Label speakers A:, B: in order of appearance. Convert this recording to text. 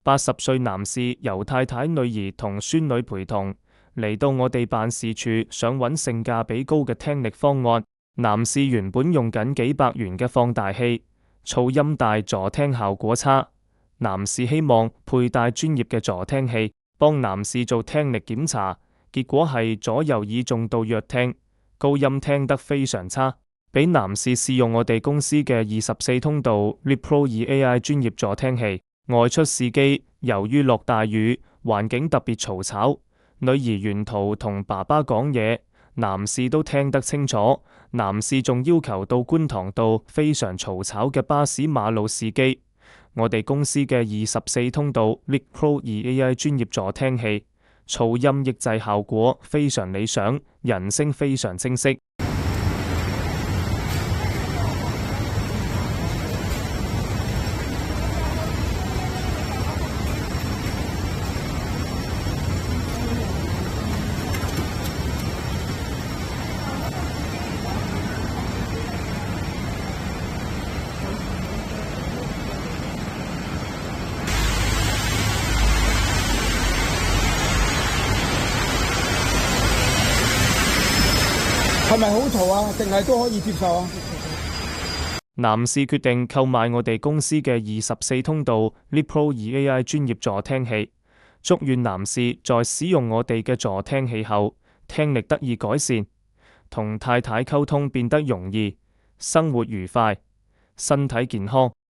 A: 80歲男士由太太、女兒同孫女陪同嚟到我哋辦事處，想揾性價比高嘅聽力方案。男士原本用緊幾百元嘅放大器，噪音大，助聽效果差。男士希望佩戴專業嘅助聽器，幫男士做聽力檢查，結果係左右耳重度弱聽，高音聽得非常差。俾男士試用我哋公司嘅24通道 Leap Pro 2AI 專業助聽器，外出試機，由於落大雨，環境特別嘈吵，女兒沿途同爸爸講嘢，男士都聽得清楚。男士仲要求到觀塘道非常嘈吵嘅巴士馬路試機，我哋公司嘅24通道 Leap Pro 2AI 專業助聽器，噪音抑制效果非常理想，人聲非常清晰。
B: 係咪好嘈啊？定係都可以接受啊？
A: 男士決定購買我哋公司嘅24通道 Leap Pro 2AI 專業助聽器。祝願男士在使用我哋嘅助聽器後，聽力得以改善，同太太溝通變得容易，生活愉快，身體健康。